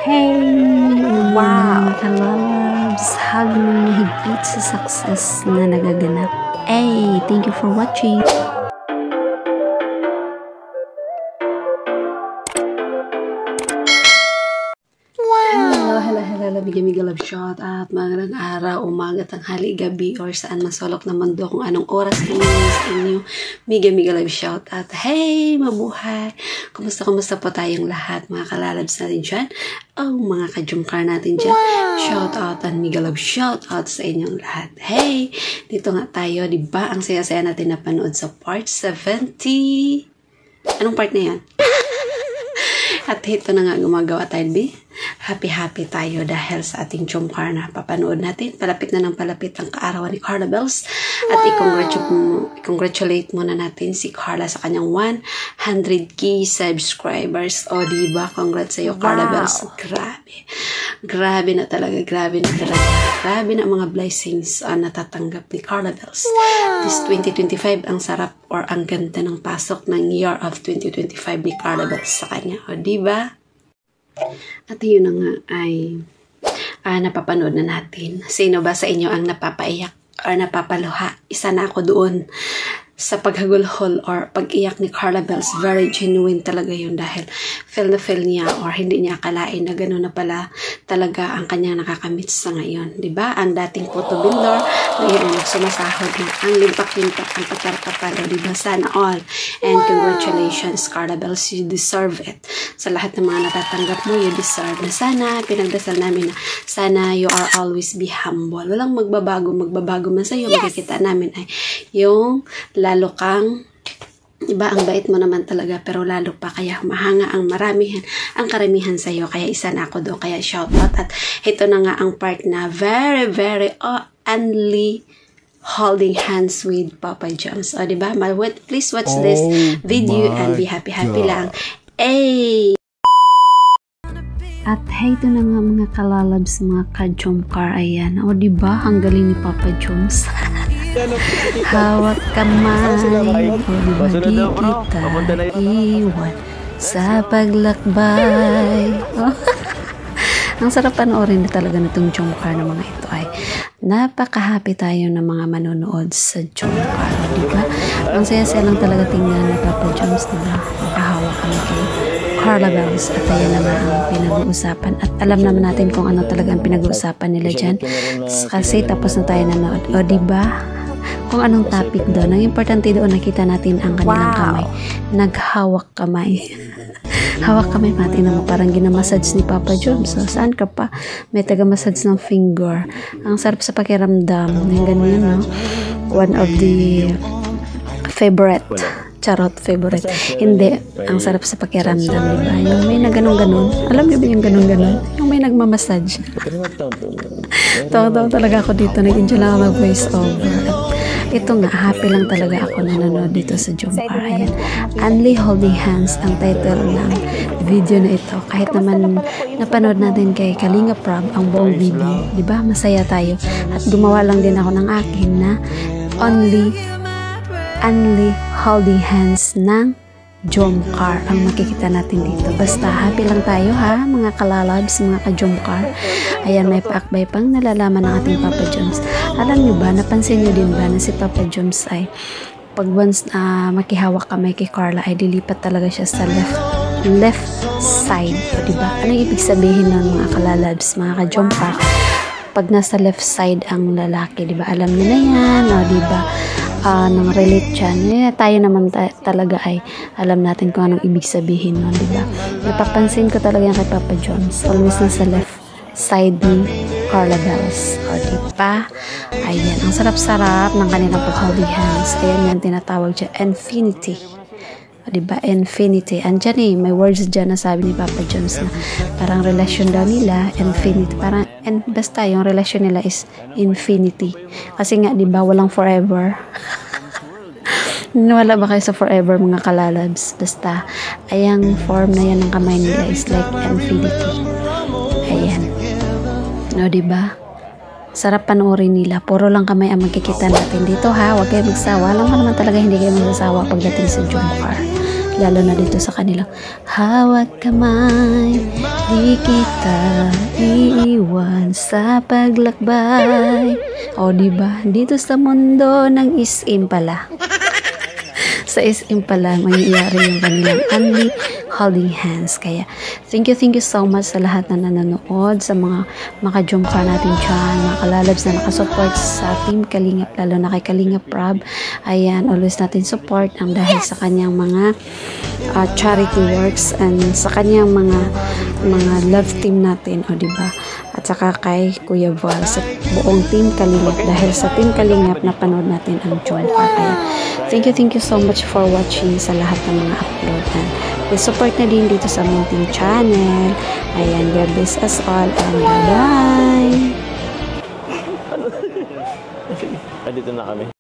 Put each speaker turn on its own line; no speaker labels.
Hey! Wow! Kalabs! Hug mong mahigpit sa success na nagaganap. Hey! Thank you for watching! Hello, Miga Love Shot at magandang araw, umaga, tanghali, gabi, or saan masolok na mundo kung anong oras inyo. Miga Love Shot at hey, mabuhay! Kumusta po tayong lahat, mga kalalabs natin dyan? Mga kajumkar natin dyan. Shout out and Miga Love Shout out sa inyong lahat. Hey, dito nga tayo, diba? Ang saya-saya natin napanood sa part 70. Anong part na yan? At ito na nga gumagawa tayo, happy tayo dahil sa ating Jomcar na papanood natin. Palapit na ng palapit ang kaarawan ni Carla Bells. At i-congratulate muna natin si Carla sa kanyang 100k subscribers. O diba? Congrats sa iyo, Carla Bells. Grabe na talaga. Grabe na mga blessings natatanggap ni Carla Bells. This 2025, ang sarap or ang ganda ng pasok ng year of 2025 ni Carla Bells sa kanya. O diba? At yun na nga ay napapanood na natin. Sino ba sa inyo ang napapaiyak or napapaluha? Isa na ako doon sa paghagulhol or pag-iyak ni Carla Bells. Very genuine talaga yun dahil feel niya or hindi niya akalain na gano'n na pala talaga ang kanyang nakakamit sa ngayon. Diba? Ang dating photo builder, ngayon ay nagsumasahod na ang limpak-limpak, ang patar-kapalo. Diba? Sana all. And congratulations, Carla Bells. You deserve it. Sa lahat ng mga natatanggap mo, you deserve na sana, pinagdasal namin na sana you are always be humble. Walang magbabago man sa'yo. Makikita namin ay yung lalo kang, iba ang bait mo naman talaga, pero lalo pa kaya humahanga ang karamihan sa iyo. Kaya isa na ako doon, kaya shout out. At ito na nga ang part na very only holding hands with Papa Jones. O diba? Please watch this video and be happy lang. Hey! At hey, ito na nga mga kalalabs, mga ka-Jomcar, ayan. O diba? Ang galing ni Papa Jones. Hawak kamay, o diba di kita iwan sa paglakbay. Ang sarap panoorin na talaga na itong Jomcar na mga ito ay napaka-happy tayo ng mga manonood sa Jomcar, diba? Ang saya-saya lang talaga tingnan ni Papa Jones, diba? Makahawak kami kay Carla Bells at ayan naman ang pinag-uusapan at alam naman natin kung ano talaga ang pinag-uusapan nila dyan kasi tapos na tayo nanood. O diba? Kung anong topic doon. Ang importante doon nakita natin ang kanilang kamay. Naghawak kamay. Hawak kamay natin naman parang ginamassage ni Papa Jones. So, saan ka pa? May taga-massage ng finger. Ang sarap sa pakiramdam. Yung ganyan, no? One of the favorite. Charot, favorite. Hindi. Ang sarap sa pakiramdam, diba? Yung may na ganon. Alam niyo ba yung ganon? Yung may nagmamassage. Tawa talaga ako dito. Nag-enjoy lang ako mag-voice over. At ito nga, happy lang talaga ako nanonood dito sa Jomcar. Ayan. Only Holding Hands ang title ng video na ito. Kahit naman napanood natin kay Kalinga Prab ang buong video. Diba? Masaya tayo. At gumawa lang din ako ng akin na Only Holding Hands ng Jomcar ang makikita natin dito. Basta happy lang tayo ha, mga kalalabs, mga ka-Jomcar. Ayan, may paakbay pang nalalaman ng ating Papa Jones. Alam nyo ba, napansin nyo din ba na si Papa Jones ay pag once makihawak kamay kay Carla ay lilipat talaga siya sa left side. O diba? Anong ibig sabihin ng mga kalalabs, mga ka-Jomcar? Pag nasa left side ang lalaki, diba? Alam nyo na yan, o diba? Nang relate dyan. Tayo naman talaga ay alam natin kung anong ibig sabihin nun, diba? Napapansin ko talaga yan kay Papa Jones. Always nasa left side ni Carla Bells. O diba? Ayan. Ang sarap-sarap ng kanilang pag-holding hands. Ayan yan tinatawag dyan. Infinity. O diba? Infinity. Andyan may words dyan na sabi ni Papa Jones na parang relasyon daw nila, infinity. Parang, basta yung relasyon nila is infinity. Kasi nga, diba, walang forever. Wala ba kayo sa forever, mga kalalabs? Basta, ayang form na yan ng kamay nila is like infinity. Ayan. No, diba? Sarap panoorin nila. Puro lang kamay ang magkikita natin dito ha. Huwag kayo magsawa. Alam mo naman talaga hindi kayo magsasawa pagdating sa Jomcar. lalo na dito sa kanilang hawak kamay, di kita iiwan sa paglakbay. O diba, dito sa mundo ng SM pala. Sa SM pala, mangyayari yung kanilang only holding hands. Kaya, thank you so much sa lahat na nanonood, sa mga makajumpa natin dyan, mga kalalabs na nakasupport sa Team Kalingap, lalo na kay Kalingap Rob. Ayan, always natin support ang dahil sa kanyang mga charity works and sa kanyang mga love team natin, o diba? At saka kay Kuya Val sa buong Team Kalingap, dahil sa Team Kalingap napanood natin ang jumpa. Kaya, thank you so much for watching sa lahat ng mga upload. And please support na din dito sa munting channel. Ayan, God bless us all and bye-bye!
Dito na kami.